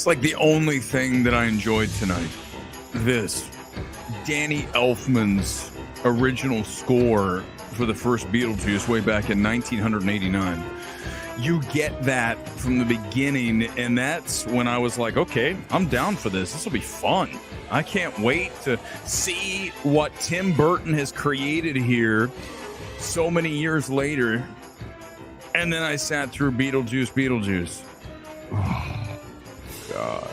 like the only thing that I enjoyed tonight. This. Danny Elfman's original score for the first Beetlejuice way back in 1989. You get that from the beginning, and that's when I was like, okay, I'm down for this. This will be fun. I can't wait to see what Tim Burton has created here so many years later. And then I sat through Beetlejuice. Oh, God.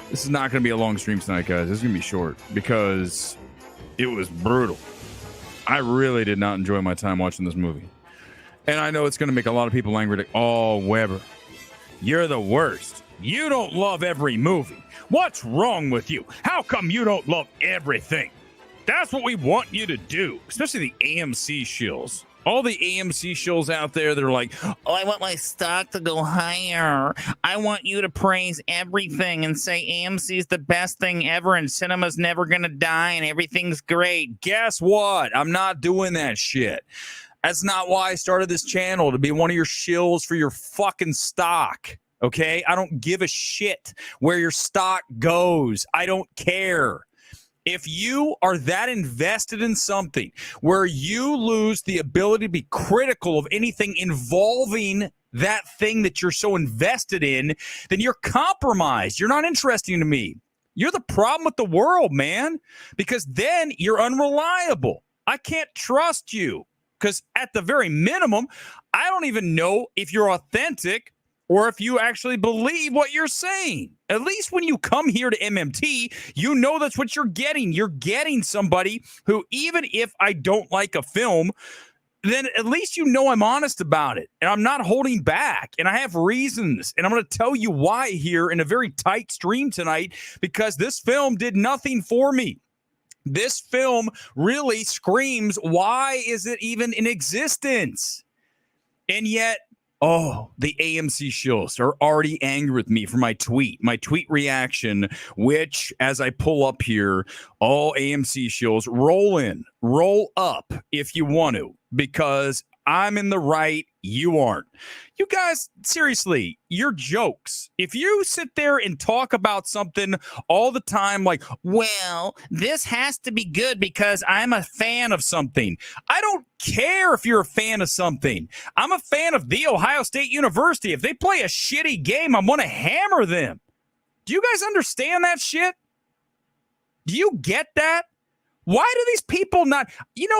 This is not going to be a long stream tonight, guys. This is going to be short because it was brutal. I really did not enjoy my time watching this movie. And I know it's going to make a lot of people angry. Like, oh, Weber, you're the worst. You don't love every movie. What's wrong with you? How come you don't love everything? That's what we want you to do, especially the AMC shills. All the AMC shills out there that are like, oh, I want my stock to go higher. I want you to praise everything and say AMC is the best thing ever and cinema's never going to die and everything's great. Guess what? I'm not doing that shit. That's not why I started this channel, to be one of your shills for your fucking stock. Okay? I don't give a shit where your stock goes. I don't care. If you are that invested in something where you lose the ability to be critical of anything involving that thing that you're so invested in, then you're compromised. You're not interesting to me. You're the problem with the world, man, because then you're unreliable. I can't trust you because at the very minimum, I don't even know if you're authentic or if you actually believe what you're saying. At least when you come here to MMT, you know that's what you're getting. You're getting somebody who, even if I don't like a film, then at least you know I'm honest about it. And I'm not holding back. And I have reasons. And I'm going to tell you why here in a very tight stream tonight, because this film did nothing for me. This film really screams, why is it even in existence? And yet, oh, the AMC shills are already angry with me for my tweet reaction, which, as I pull up here, all AMC shills, roll up if you want to, because I'm in the right, you aren't. You guys, seriously, your jokes. If you sit there and talk about something all the time like, well, this has to be good because I'm a fan of something. I don't care if you're a fan of something. I'm a fan of The Ohio State University. If they play a shitty game, I'm going to hammer them. Do you guys understand that shit? Do you get that? Why do these people not,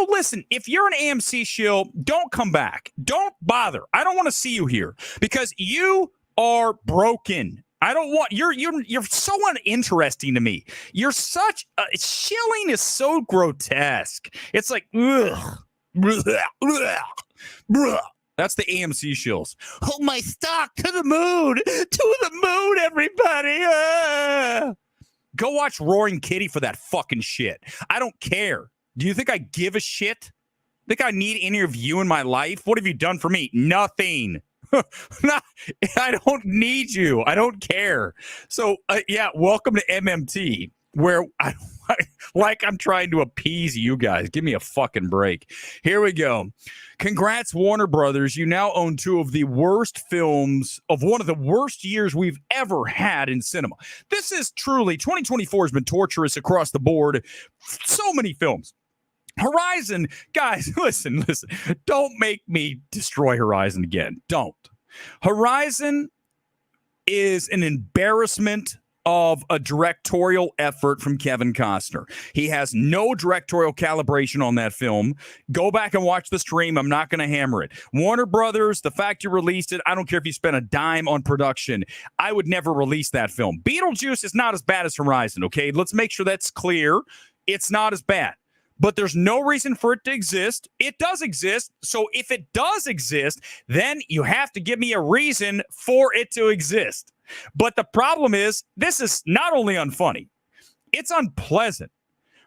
listen, if you're an AMC shill, don't come back. Don't bother. I don't want to see you here because you are broken. I don't want, you're so uninteresting to me. You're such, shilling is so grotesque. It's like, ugh, that's the AMC shills. Hold my stock to the moon, everybody. Go watch Roaring Kitty for that fucking shit. I don't care. Do you think I give a shit? Think I need any of you in my life? What have you done for me? Nothing. I don't need you. I don't care. So, welcome to MMT, where I'm trying to appease you guys. Give me a fucking break. Here we go. Congrats, Warner Brothers. You now own two of the worst films of one of the worst years we've ever had in cinema. This is truly, 2024 has been torturous across the board. So many films. Horizon, guys, listen. Don't make me destroy Horizon again. Don't. Horizon is an embarrassment of a directorial effort from Kevin Costner. He has no directorial calibration on that film. Go back and watch the stream. I'm not going to hammer it. Warner Brothers, the fact you released it, I don't care if you spent a dime on production. I would never release that film. Beetlejuice is not as bad as Horizon, okay? Let's make sure that's clear. It's not as bad. But there's no reason for it to exist. It does exist. So if it does exist, then you have to give me a reason for it to exist. But the problem is, this is not only unfunny, it's unpleasant,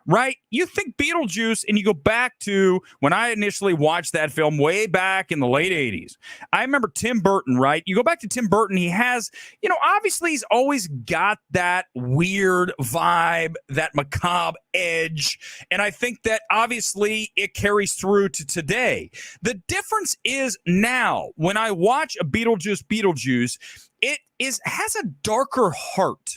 right? You think Beetlejuice, and you go back to when I initially watched that film way back in the late 80s. I remember Tim Burton, right? You go back to Tim Burton, he has, obviously he's always got that weird vibe, that macabre edge. And I think that obviously it carries through to today. The difference is now, when I watch a Beetlejuice, it has a darker heart.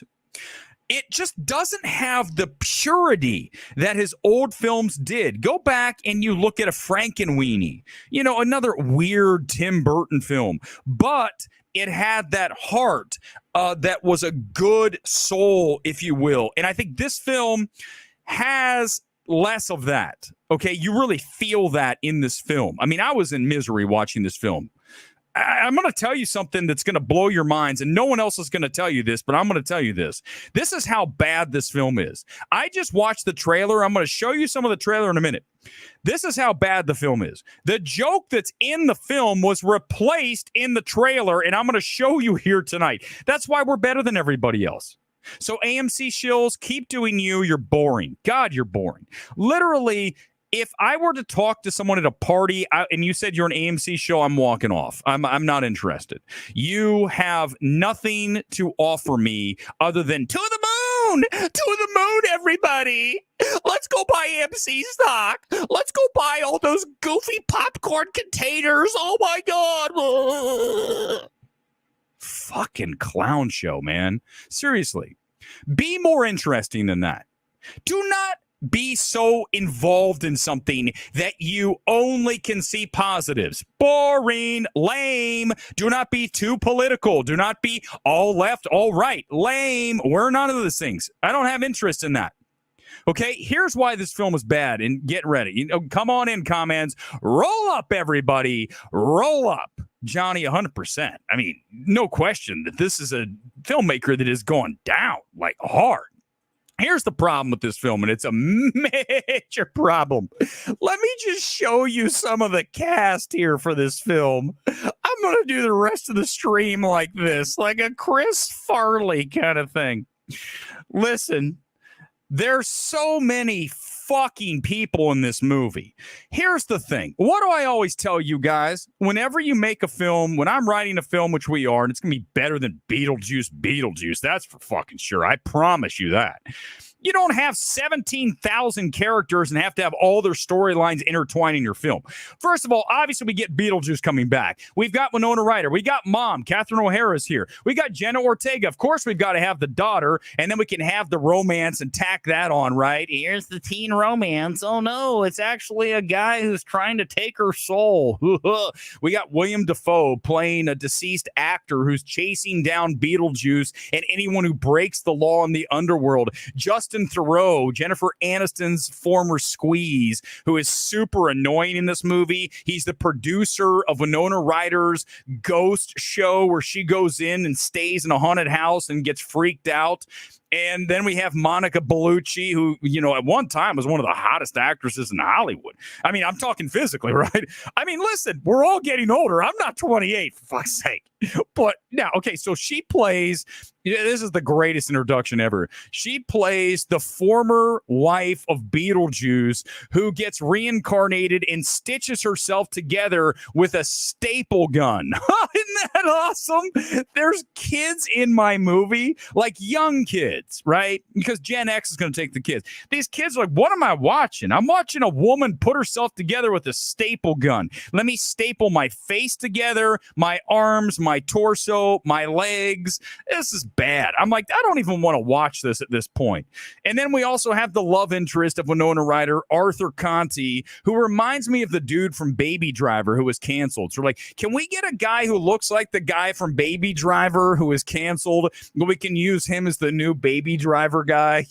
It just doesn't have the purity that his old films did. Go back and you look at a Frankenweenie, another weird Tim Burton film, but it had that heart that was a good soul, if you will. And I think this film has less of that. Okay, you really feel that in this film. I mean, I was in misery watching this film. I'm going to tell you something that's going to blow your minds, and no one else is going to tell you this, but I'm going to tell you this. This is how bad this film is. I just watched the trailer. I'm going to show you some of the trailer in a minute. This is how bad the film is. The joke that's in the film was replaced in the trailer, and I'm going to show you here tonight. That's why we're better than everybody else. So AMC shills, keep doing you. You're boring. God, you're boring. Literally, if I were to talk to someone at a party and you said you're an AMC show, I'm walking off. I'm not interested. You have nothing to offer me other than to the moon, everybody. Let's go buy AMC stock. Let's go buy all those goofy popcorn containers. Oh my God. Fucking clown show, man. Seriously. Be more interesting than that. Do not be so involved in something that you only can see positives. Boring, lame. Do not be too political. Do not be all left, all right. Lame. We're none of those things. I don't have interest in that. Okay, here's why this film is bad, and get ready. Come on in, comments. Roll up, everybody. Roll up. Johnny, 100%. I mean, no question that this is a filmmaker that is going down, like, hard. Here's the problem with this film, and it's a major problem. Let me just show you some of the cast here for this film. I'm going to do the rest of the stream like this, like a Chris Farley kind of thing. Listen, there's so many fucking people in this movie. Here's the thing. What do I always tell you guys? Whenever you make a film, when I'm writing a film, which we are, and it's going to be better than Beetlejuice, that's for fucking sure. I promise you that. You don't have 17,000 characters and have to have all their storylines intertwined in your film. First of all, obviously, we get Beetlejuice coming back. We've got Winona Ryder. We got Mom. Catherine O'Hara's here. We got Jenna Ortega. Of course, we've got to have the daughter, and then we can have the romance and tack that on, right? Here's the teen romance. Oh, no, it's actually a guy who's trying to take her soul. We got William Dafoe playing a deceased actor who's chasing down Beetlejuice and anyone who breaks the law in the underworld. Justin Theroux, Jennifer Aniston's former squeeze, who is super annoying in this movie. He's the producer of Winona Ryder's ghost show where she goes in and stays in a haunted house and gets freaked out. And then we have Monica Bellucci, who, at one time was one of the hottest actresses in Hollywood. I mean, I'm talking physically, right? I mean, listen, we're all getting older. I'm not 28, for fuck's sake. But now, okay, so she plays, this is the greatest introduction ever. She plays the former wife of Beetlejuice who gets reincarnated and stitches herself together with a staple gun. Isn't that awesome? There's kids in my movie, like young kids, right? Because Gen X is going to take the kids. These kids are like, what am I watching? I'm watching a woman put herself together with a staple gun. Let me staple my face together, my arms, my torso, my legs. This is bad. I'm like, I don't even want to watch this at this point. And then we also have the love interest of Winona Ryder, Arthur Conti, who reminds me of the dude from Baby Driver who was canceled. So we're like, can we get a guy who looks like the guy from Baby Driver who is canceled? We can use him as the new Baby Driver guy.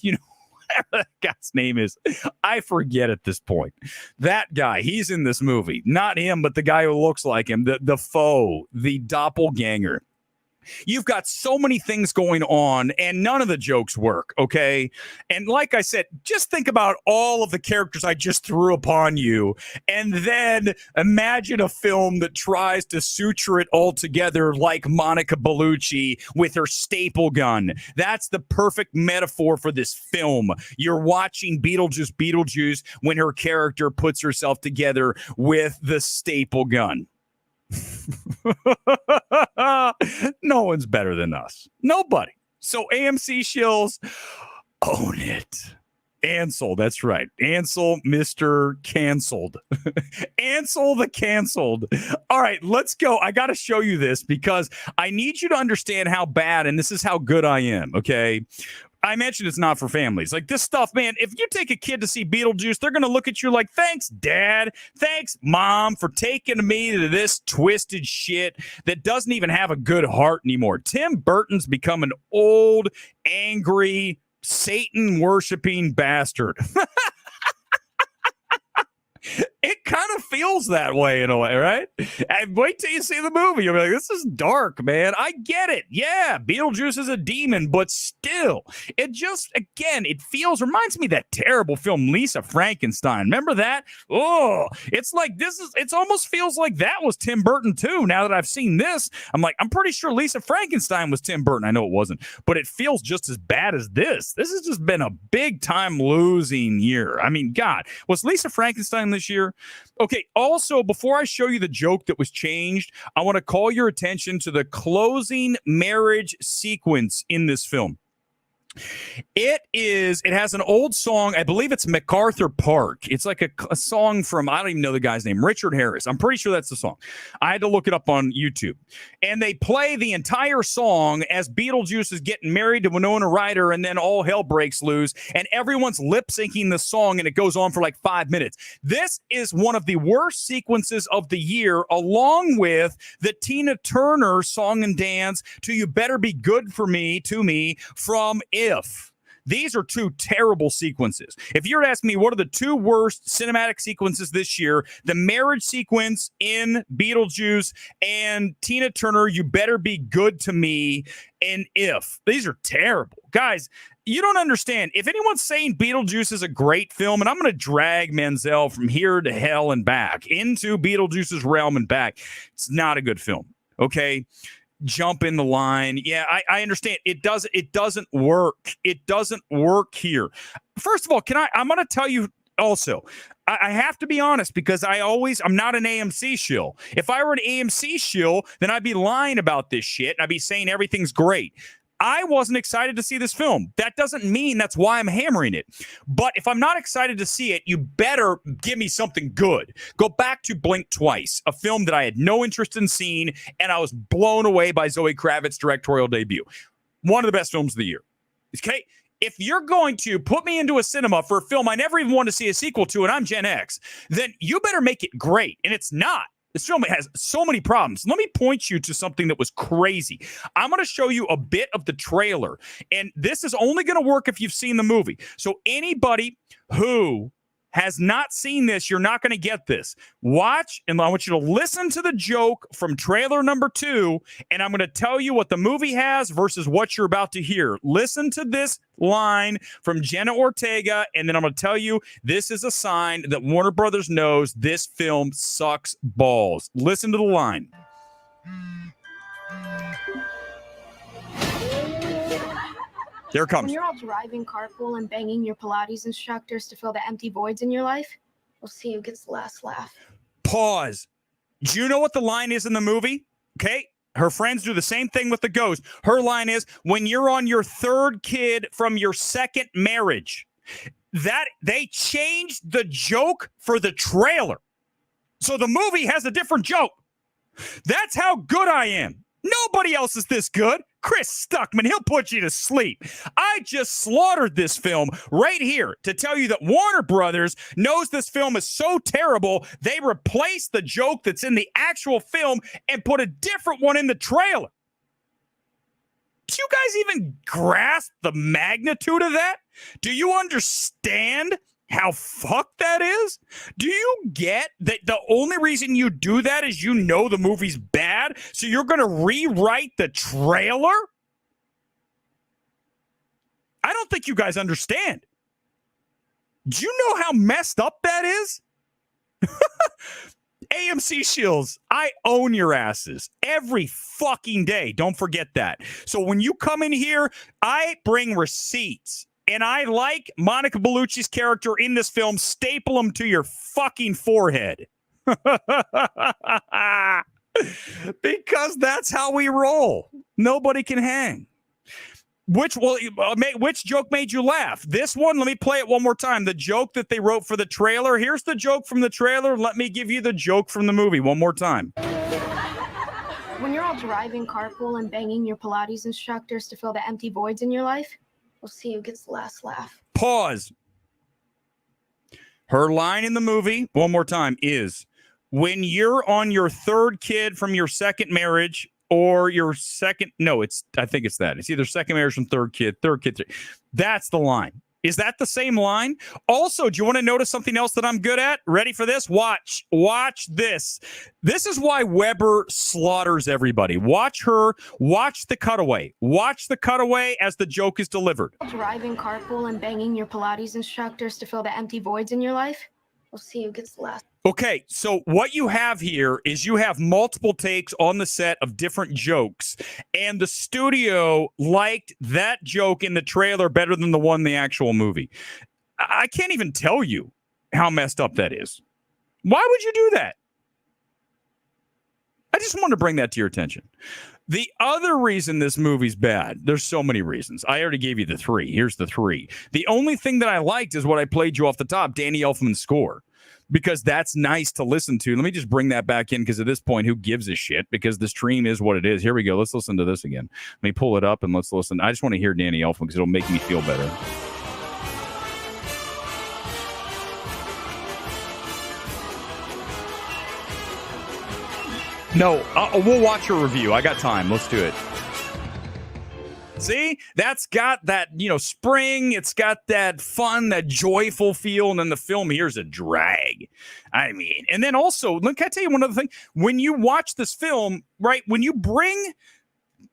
That guy's name is, I forget at this point. That guy, he's in this movie. Not him, but the guy who looks like him, the foe, the doppelganger. You've got so many things going on, and none of the jokes work, okay? And like I said, just think about all of the characters I just threw upon you, and then imagine a film that tries to suture it all together like Monica Bellucci with her staple gun. That's the perfect metaphor for this film. You're watching Beetlejuice when her character puts herself together with the staple gun. No one's better than us. Nobody. So AMC shills, own it. Ansel, that's right. Ansel, Mr. Canceled. Ansel the Canceled. All right, let's go. I got to show you this because I need you to understand how bad, and this is how good I am, okay? I mentioned it's not for families. Like this stuff, man, if you take a kid to see Beetlejuice, they're going to look at you like, thanks, Dad. Thanks, Mom, for taking me to this twisted shit that doesn't even have a good heart anymore. Tim Burton's become an old, angry, Satan-worshiping bastard. It kind of feels that way in a way, right? And wait till you see the movie. You'll be like, this is dark, man. I get it. Yeah, Beetlejuice is a demon, but still, it just, again, it reminds me of that terrible film, Lisa Frankenstein. Remember that? Oh, it's like it almost feels like that was Tim Burton too. Now that I've seen this, I'm like, I'm pretty sure Lisa Frankenstein was Tim Burton. I know it wasn't, but it feels just as bad as this. This has just been a big time losing year. I mean, God, was Lisa Frankenstein this year? Okay, also, before I show you the joke that was changed, I want to call your attention to the closing marriage sequence in this film. It has an old song. I believe it's MacArthur Park. It's like a song from, I don't even know the guy's name, Richard Harris. I'm pretty sure that's the song. I had to look it up on YouTube. And they play the entire song as Beetlejuice is getting married to Winona Ryder, and then all hell breaks loose, and everyone's lip syncing the song, and it goes on for like 5 minutes. This is one of the worst sequences of the year, along with the Tina Turner song and dance to You Better Be Good for Me, to me, from If. These are two terrible sequences. If you're asking me what are the two worst cinematic sequences this year, the marriage sequence in Beetlejuice and Tina Turner, You Better Be Good to Me, and If. These are terrible. Guys, you don't understand. If anyone's saying Beetlejuice is a great film, and I'm going to drag Menzel from here to hell and back into Beetlejuice's realm and back, it's not a good film, okay? Jump in the line. Yeah, I understand. It doesn't work. It doesn't work here. First of all, I'm going to tell you also, I have to be honest because I'm not an AMC shill. If I were an AMC shill, then I'd be lying about this shit and I'd be saying everything's great. I wasn't excited to see this film. That doesn't mean that's why I'm hammering it. But if I'm not excited to see it, you better give me something good. Go back to Blink Twice, a film that I had no interest in seeing, and I was blown away by Zoe Kravitz's directorial debut. One of the best films of the year. Okay? If you're going to put me into a cinema for a film I never even want to see a sequel to, and I'm Gen X, then you better make it great. And it's not. This film has so many problems. Let me point you to something that was crazy. I'm going to show you a bit of the trailer, and this is only going to work if you've seen the movie. So anybody who has not seen this, you're not going to get this. Watch, and I want you to listen to the joke from trailer number 2, and I'm going to tell you what the movie has versus what you're about to hear. Listen to this line from Jenna Ortega, and then I'm going to tell you this is a sign that Warner Brothers knows this film sucks balls. Listen to the line. Here it comes. When you're all driving carpool and banging your Pilates instructors to fill the empty voids in your life, we'll see who gets the last laugh. Pause. Do you know what the line is in the movie? Okay. Her friends do the same thing with the ghost. Her line is, when you're on your third kid from your second marriage. That they changed the joke for the trailer. So the movie has a different joke. That's how good I am. Nobody else is this good. Chris Stuckman, he'll put you to sleep. I just slaughtered this film right here to tell you that Warner Brothers knows this film is so terrible, they replaced the joke that's in the actual film and put a different one in the trailer. Do you guys even grasp the magnitude of that? Do you understand how fucked that is? Do you get that the only reason you do that is you know the movie's bad, so you're going to rewrite the trailer? I don't think you guys understand. Do you know how messed up that is? AMC shills, I own your asses every fucking day. Don't forget that. So when you come in here, I bring receipts. And I like Monica Bellucci's character in this film. Staple them to your fucking forehead. Because that's how we roll. Nobody can hang. Which joke made you laugh? This one? Let me play it one more time. The joke that they wrote for the trailer. Here's the joke from the trailer. Let me give you the joke from the movie one more time. When you're all driving carpool and banging your Pilates instructors to fill the empty voids in your life, we'll see who gets the last laugh. Pause. Her line in the movie, one more time, is when you're on your third kid from your second marriage or your second, no, I think it's that. It's either second marriage from third kid. That's the line. Is that the same line? Also, do you want to notice something else that I'm good at? Ready for this? Watch this. This is why Weber slaughters everybody. Watch her. Watch the cutaway. Watch the cutaway as the joke is delivered. Driving carpool and banging your Pilates instructors to fill the empty voids in your life, we'll see who gets the last. Okay, so what you have here is you have multiple takes on the set of different jokes, and the studio liked that joke in the trailer better than the one in the actual movie. I can't even tell you how messed up that is. Why would you do that? I just want to bring that to your attention. The other reason this movie's bad, there's so many reasons. I already gave you the three. Here's the three. The only thing that I liked is what I played you off the top, Danny Elfman's score. Because that's nice to listen to. Let me just bring that back in because at this point, who gives a shit? Because the stream is what it is. Here we go. Let's listen to this again. Let me pull it up and let's listen. I just want to hear Danny Elfman because it'll make me feel better. No, we'll watch her review. I got time. Let's do it. See, that's got that, spring. It's got that fun, that joyful feel. And then the film here's a drag. I mean, and then also, can I tell you one other thing? When you watch this film, right, when you bring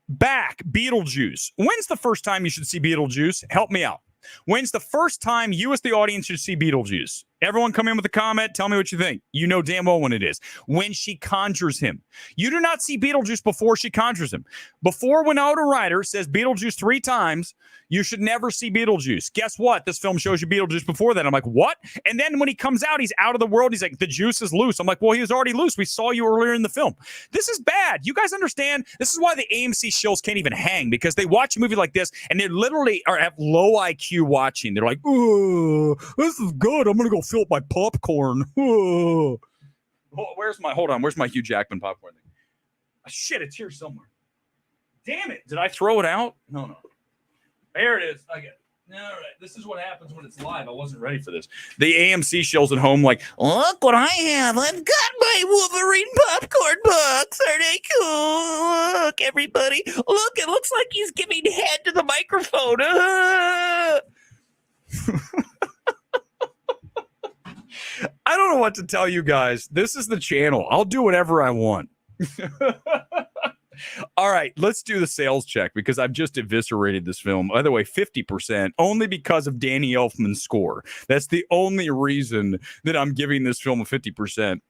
back Beetlejuice, when's the first time you should see Beetlejuice? Help me out. When's the first time you as the audience should see Beetlejuice? Everyone come in with a comment. Tell me what you think. You know damn well when it is. When she conjures him. You do not see Beetlejuice before she conjures him. Before Winona Ryder says Beetlejuice 3 times, you should never see Beetlejuice. Guess what? This film shows you Beetlejuice before that. I'm like, what? And then when he comes out, he's out of the world. He's like, the juice is loose. I'm like, well, he was already loose. We saw you earlier in the film. This is bad. You guys understand? This is why the AMC shills can't even hang, because they watch a movie like this and they literally have low IQ watching. They're like, oh, this is good. I'm going to go fill up my popcorn. Oh, where's my Hugh Jackman popcorn thing? Oh, shit, it's here somewhere. Damn it. Did I throw it out? No. There it is. I get it. All right. This is what happens when it's live. I wasn't ready for this. The AMC shills at home like, look what I have. I've got my Wolverine popcorn box. Are they cool? Look, everybody. Look, it looks like he's giving head to the microphone. I don't know what to tell you guys. This is the channel. I'll do whatever I want. All right, let's do the sales check because I've just eviscerated this film. By the way, 50% only because of Danny Elfman's score. That's the only reason that I'm giving this film a 50%.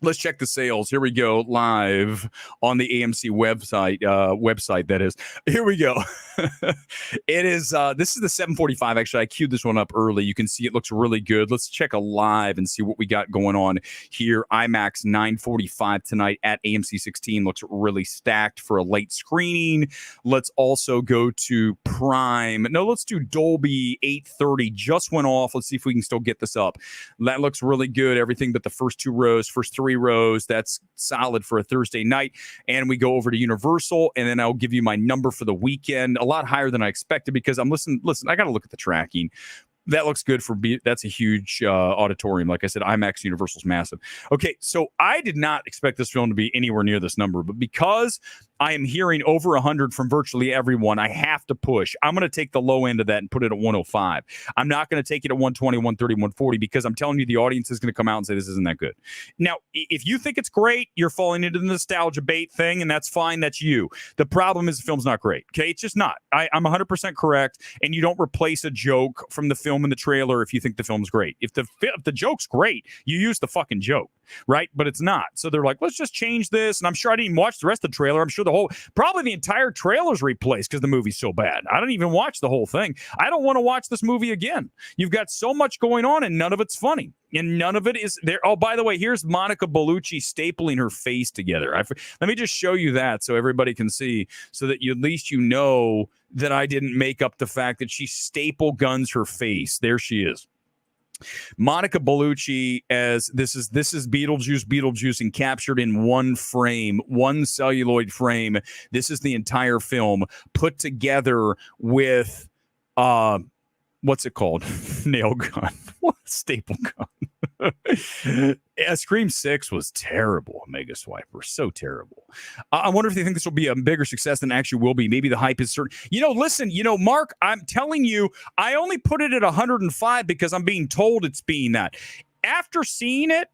Let's check the sales. Here we go, live on the AMC website. That is. Here we go. It is. This is the 7:45. Actually, I queued this one up early. You can see it looks really good. Let's check a live and see what we got going on here. IMAX 9:45 tonight at AMC 16 looks really stacked for a late screening. Let's also go to Prime. No, let's do Dolby 8:30. Just went off. Let's see if we can still get this up. That looks really good. Everything but the first 3 rows. That's solid for a Thursday night. And we go over to Universal, and then I'll give you my number for the weekend. A lot higher than I expected because I'm listen, I got to look at the tracking. That looks good for that's a huge auditorium. Like I said, IMAX Universal's massive. Okay, so I did not expect this film to be anywhere near this number, but because I am hearing over 100 from virtually everyone, I have to push. I'm going to take the low end of that and put it at 105. I'm not going to take it at 120, 130, 140 because I'm telling you the audience is going to come out and say this isn't that good. Now, if you think it's great, you're falling into the nostalgia bait thing, and that's fine. That's you. The problem is the film's not great. Okay, it's just not. I'm 100% correct, and you don't replace a joke from the film in the trailer if you think the film's great. If the joke's great, you use the fucking joke, right? But it's not. So they're like, let's just change this. And I'm sure I didn't even watch the rest of the trailer. I'm sure probably the entire trailer's replaced because the movie's so bad. I don't even watch the whole thing. I don't want to watch this movie again. You've got so much going on and none of it's funny. And none of it is there. Oh, by the way, here's Monica Bellucci stapling her face together. Let me just show you that so everybody can see, so that at least you know that I didn't make up the fact that she staple guns her face. There she is. Monica Bellucci as this is Beetlejuice and captured in one frame, one celluloid frame. This is the entire film put together with what's it called? Nail gun. What? Staple gun. Scream 6 was terrible. Mega Swiper. So terrible. I wonder if they think this will be a bigger success than it actually will be. Maybe the hype is certain. Listen, Mark, I'm telling you, I only put it at 105 because I'm being told it's being that. After seeing it,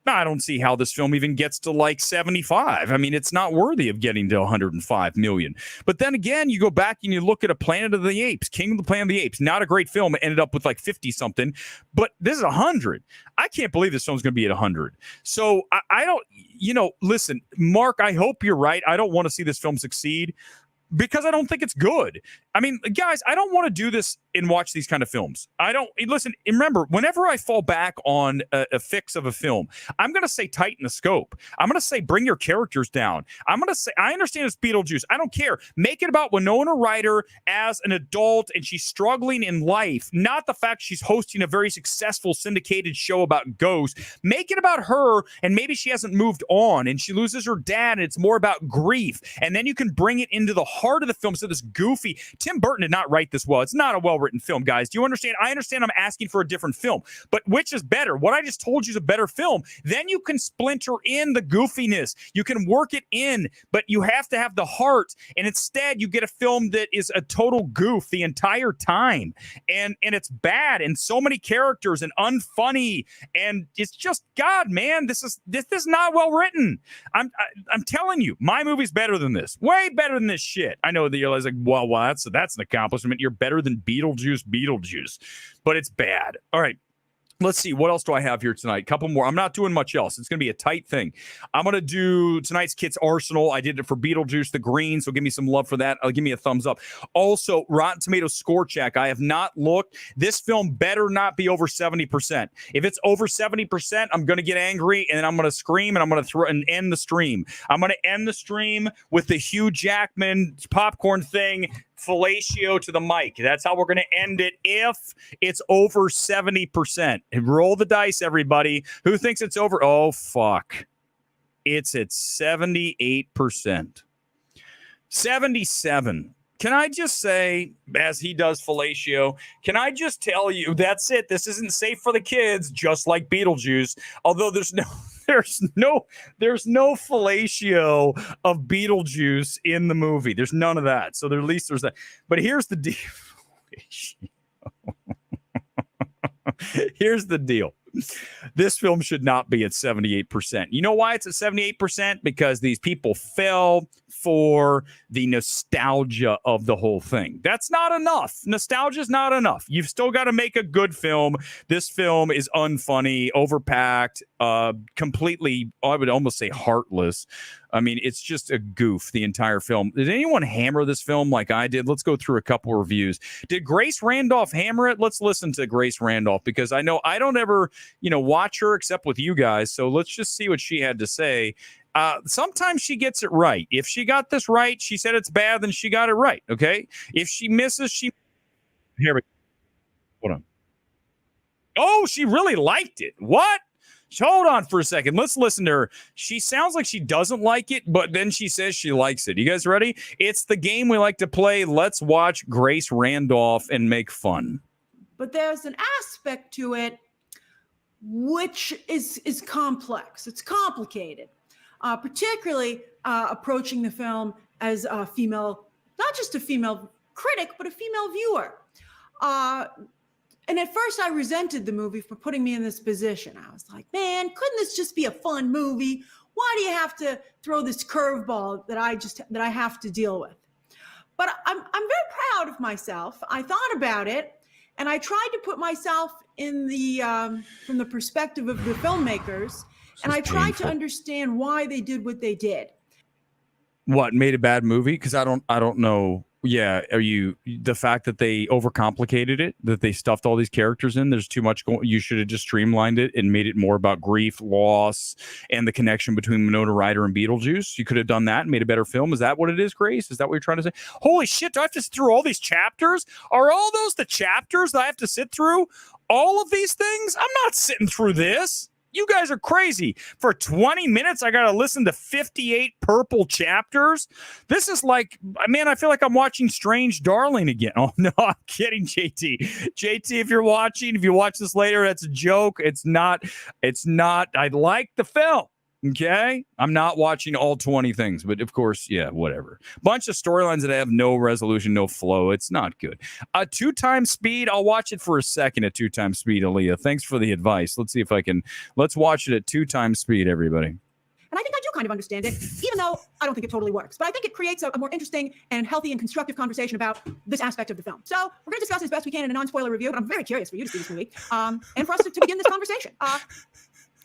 I don't see how this film even gets to like 75. I mean, it's not worthy of getting to 105 million. But then again, you go back and you look at a Planet of the Apes, King of the Planet of the Apes, not a great film. It ended up with like 50 something, but this is 100. I can't believe this film's going to be at 100. So I don't, listen, Mark, I hope you're right. I don't want to see this film succeed because I don't think it's good. I mean, guys, I don't want to do this and watch these kind of films. Listen, remember, whenever I fall back on a fix of a film, I'm going to say tighten the scope. I'm going to say bring your characters down. I'm going to say, I understand it's Beetlejuice. I don't care. Make it about Winona Ryder as an adult and she's struggling in life, not the fact she's hosting a very successful syndicated show about ghosts. Make it about her and maybe she hasn't moved on and she loses her dad and it's more about grief. And then you can bring it into the heart of the film. So this goofy, Tim Burton did not write this well. It's not a well-written film, guys. Do you understand? I understand I'm asking for a different film, but which is better? What I just told you is a better film. Then you can splinter in the goofiness. You can work it in, but you have to have the heart. And instead, you get a film that is a total goof the entire time. And it's bad and so many characters and unfunny. And it's just, God, man, this is not well written. I'm telling you, my movie's better than this. Way better than this shit. I know that you're like, well, that's an accomplishment. You're better than Beetlejuice, but it's bad. All right. Let's see. What else do I have here tonight? Couple more. I'm not doing much else. It's going to be a tight thing. I'm going to do tonight's Kits Arsenal. I did it for Beetlejuice, the green, so give me some love for that. Give me a thumbs up. Also, Rotten Tomatoes score check. I have not looked. This film better not be over 70%. If it's over 70%, I'm going to get angry, and then I'm going to scream, and I'm going to throw and end the stream. I'm going to end the stream with the Hugh Jackman popcorn thing, fellatio to the mic. That's how we're going to end it if it's over 70%. And roll the dice, everybody. Who thinks it's over? Oh, fuck. It's at 78%. 77. Can I just say, as he does fellatio, can I just tell you, that's it. This isn't safe for the kids, just like Beetlejuice. Although there's no fellatio of Beetlejuice in the movie. There's none of that. So at least there's that. But here's the deal. Here's the deal. This film should not be at 78%. You know why it's at 78%? Because these people fell for the nostalgia of the whole thing. That's not enough. Nostalgia is not enough. You've still got to make a good film. This film is unfunny, overpacked, completely, I would almost say heartless. I mean, it's just a goof, the entire film. Did anyone hammer this film like I did? Let's go through a couple reviews. Did Grace Randolph hammer it? Let's listen to Grace Randolph, because I know I don't ever, watch her except with you guys. So let's just see what she had to say. Sometimes she gets it right. If she got this right, she said it's bad, then she got it right. Okay. If she misses, here we go. Hold on. Oh, she really liked it. What? Hold on for a second. Let's listen to her. She sounds like she doesn't like it, but then she says she likes it. You guys ready? It's the game we like to play. Let's watch Grace Randolph and make fun. But there's an aspect to it which is complex. It's complicated, particularly approaching the film as a female, not just a female critic, but a female viewer. And at first I resented the movie for putting me in this position. I was like, man, couldn't this just be a fun movie? Why do you have to throw this curveball that I have to deal with? But I'm very proud of myself. I thought about it, and I tried to put myself in the from the perspective of the filmmakers, and I tried to understand why they did what they did. What made a bad movie? Because I don't know. Yeah, are you the fact that they overcomplicated it, that they stuffed all these characters in? There's too much going. You should have just streamlined it and made it more about grief, loss, and the connection between Winona Ryder and Beetlejuice. You could have done that and made a better film. Is that what it is, Grace? Is that what you're trying to say? Holy shit! Do I have to sit through all these chapters? Are all those the chapters that I have to sit through? All of these things? I'm not sitting through this. You guys are crazy. For 20 minutes, I got to listen to 58 purple chapters. This is like, man, I feel like I'm watching Strange Darling again. Oh, no, I'm kidding, JT. JT, if you're watching, if you watch this later, that's a joke. It's not. I like the film. Okay, I'm not watching all 20 things, but of course, yeah, whatever. Bunch of storylines that have no resolution, no flow. It's not good. 2x speed. I'll watch it for a second at 2x speed, Aaliyah. Thanks for the advice. Let's see if I can. Let's watch it at 2x speed, everybody. And I think I do kind of understand it, even though I don't think it totally works. But I think it creates a more interesting and healthy and constructive conversation about this aspect of the film. So we're going to discuss as best we can in a non-spoiler review, but I'm very curious for you to see this movie and for us to begin this conversation.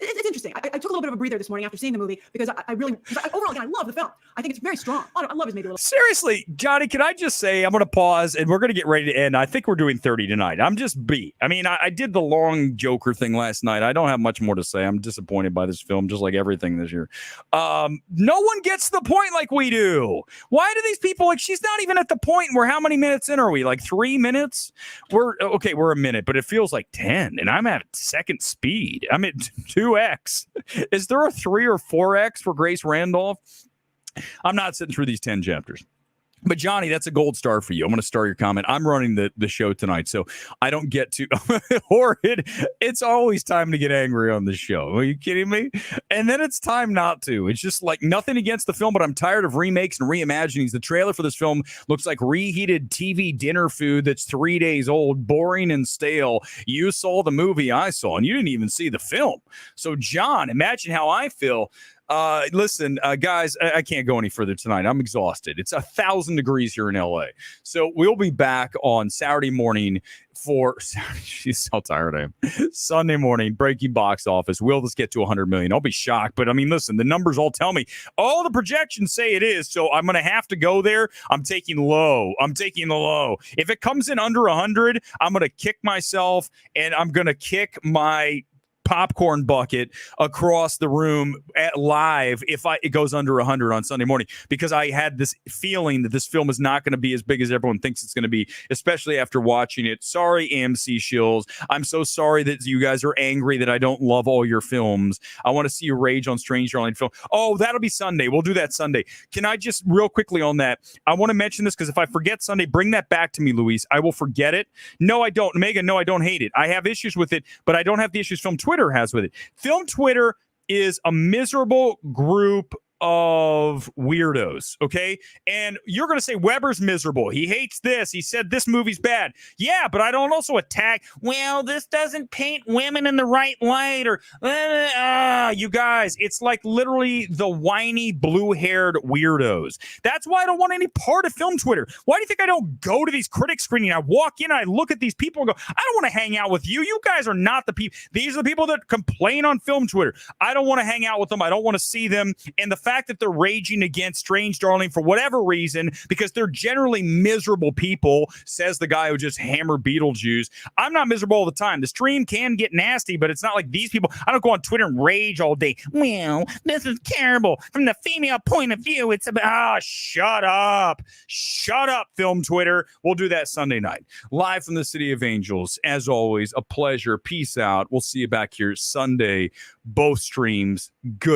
It's interesting. I took a little bit of a breather this morning after seeing the movie because overall, again, I love the film. I think it's very strong. I love his maybe a little. Seriously, Johnny, can I just say, I'm going to pause and we're going to get ready to end. I think we're doing 30 tonight. I'm just beat. I mean, I did the long Joker thing last night. I don't have much more to say. I'm disappointed by this film, just like everything this year. No one gets the point like we do. Why do these people, like, she's not even at the point where how many minutes in are we? Like 3 minutes? We're a minute, but it feels like 10. And I'm at second speed. I'm at 2X. Is there a 3 or 4X for Grace Randolph? I'm not sitting through these 10 chapters. But Johnny, that's a gold star for you. I'm going to star your comment. I'm running the show tonight, so I don't get to horrid. It's always time to get angry on the show. Are you kidding me? And then it's time not to. It's just like nothing against the film, but I'm tired of remakes and reimaginings. The trailer for this film looks like reheated TV dinner food that's 3 days old, boring and stale. You saw the movie I saw, and you didn't even see the film. So, John, imagine how I feel. Listen, guys, I can't go any further tonight. I'm exhausted. It's 1,000 degrees here in LA. So we'll be back on Saturday morning for she's so tired I am. Sunday morning, breaking box office. Will this get to 100 million? I'll be shocked. But I mean, listen, the numbers all tell me. All the projections say it is. So I'm going to have to go there. I'm taking low. I'm taking the low. If it comes in under 100, I'm going to kick myself and I'm going to kick my popcorn bucket across the room at live if it goes under 100 on Sunday morning, because I had this feeling that this film is not going to be as big as everyone thinks it's going to be, especially after watching it. Sorry, AMC shills. I'm so sorry that you guys are angry that I don't love all your films. I want to see you rage on Strange Darling film. Oh, that'll be Sunday. We'll do that Sunday. Can I just real quickly on that? I want to mention this because if I forget Sunday, bring that back to me, Luis. I will forget it. No, I don't. Megan, no, I don't hate it. I have issues with it, but I don't have the issues Film Twitter has with it. Film Twitter is a miserable group of weirdos, okay? And you're going to say Weber's miserable. He hates this. He said this movie's bad. Yeah, but I don't also attack, well, this doesn't paint women in the right light, or, you guys, it's like literally the whiny blue-haired weirdos. That's why I don't want any part of Film Twitter. Why do you think I don't go to these critic screenings? I walk in, I look at these people and go, I don't want to hang out with you. You guys are not the people. These are the people that complain on Film Twitter. I don't want to hang out with them. I don't want to see them. And the fact that they're raging against Strange Darling for whatever reason, because they're generally miserable people, says the guy who just hammered Beetlejuice. I'm not miserable all the time. The stream can get nasty, but it's not like these people. I don't go on Twitter and rage all day. Well, this is terrible. From the female point of view, it's about, shut up. Shut up, Film Twitter. We'll do that Sunday night. Live from the City of Angels. As always, a pleasure. Peace out. We'll see you back here Sunday. Both streams. Good.